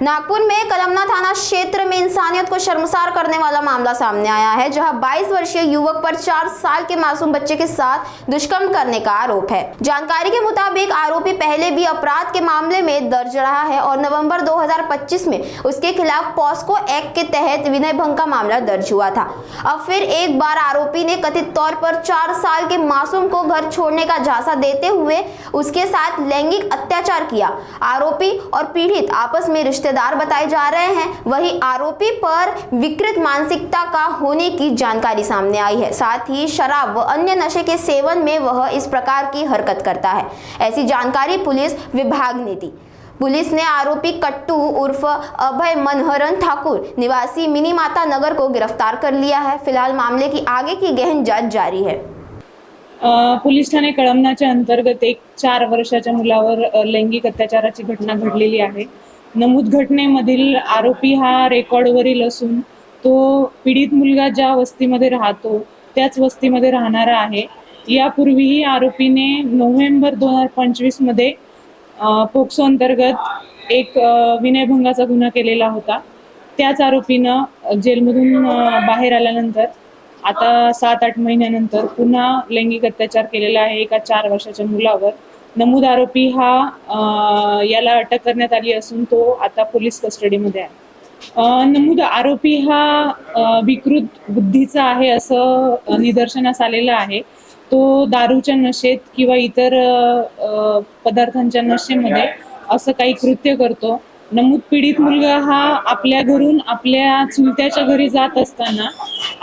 नागपुर में कलमना थाना क्षेत्र में इंसानियत को शर्मसार करने वाला मामला सामने आया है, जहां 22 वर्षीय युवक पर 4 साल के मासूम बच्चे के साथ दुष्कर्म करने का आरोप है। जानकारी के मुताबिक आरोपी पहले भी अपराध के मामले में दर्ज रहा है और नवंबर 2025 में उसके खिलाफ पॉस्को एक्ट के तहत विनय भंग का मामला दर्ज हुआ था। अब फिर एक बार आरोपी ने कथित तौर पर 4 साल के मासूम को घर छोड़ने का झांसा देते हुए उसके साथ लैंगिक अत्याचार किया। आरोपी और पीड़ित आपस में रिश्तेदार बताए जा रहे हैं। वहीं आरोपी पर विकृत मानसिकता का होने की जानकारी सामने आई है। साथ ही शराब व अन्य नशे के सेवन में वह इस प्रकार की हरकत करता है। ऐसी जानकारी पुलिस विभाग ने दी। पुलिस ने आरोपी कट्टू उर्फ अभय मनोहरन ठाकुर निवासी मिनी माता नगर को गिरफ्तार कर लिया है। फिलहाल मामले की आगे की गहन जांच जारी है। पोलीस ठाणे कळमनाच्या अंतर्गत एक 4 वर्षाच्या मुलावर लैंगिक अत्याचाराची घटना घडलेली आहे। नमूद घटनेमधील आरोपी हा रेकॉर्डवरील असून तो पीडित मुलगा ज्या वस्तीमध्ये राहतो त्याच वस्तीमध्ये राहणारा आहे। यापूर्वीही आरोपीने नोव्हेंबर 2025 मध्ये पोक्सो अंतर्गत एक विनयभंगाचा गुन्हा केलेला होता। त्याच आरोपीनं जेलमधून बाहेर आल्यानंतर आता 7-8 महिन्यानंतर पुन्हा लैंगिक अत्याचार केलेला आहे एका 4 वर्षाच्या मुलावर। नमूद आरोपी हा याला अटक करण्यात आली असून तो आता पोलीस कस्टडीमध्ये आहे। नमूद आरोपी हा विकृत बुद्धीचा आहे असं निदर्शनास आलेलं आहे। तो दारूच्या नशेत किंवा इतर पदार्थांच्या नशेमध्ये असं काही कृत्य करतो। नमूद पीडित मुलगा हा आपल्या घरून आपल्या चुलत्याच्या घरी जात असताना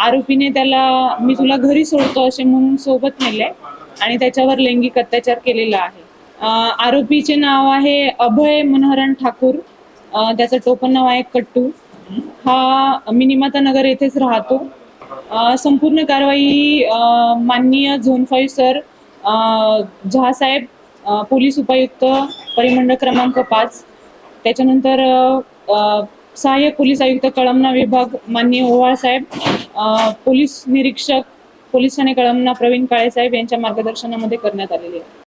आरोपीने त्याला मी तुला घरी सोडतो असे म्हणून सोबत नेले आणि त्याच्यावर लैंगिक अत्याचार केलेला आहे। आरोपीचे नाव आहे अभय मनोहरन ठाकूर, त्याचं टोपण नाव आहे कट्टू। हा मिनीमाता नगर येथेच राहतो। संपूर्ण कारवाई माननीय झोन 5 सर झा साहेब, पोलीस उपायुक्त परिमंडळ क्रमांक 5, त्याच्यानंतर सहाय्यक पोलीस आयुक्त कळमना विभाग माननीय ओवाळ साहेब, पोलीस निरीक्षक पोलीस ठाणे कळमना प्रवीण काळे साहेब यांच्या मार्गदर्शनामध्ये करण्यात आलेली आहे।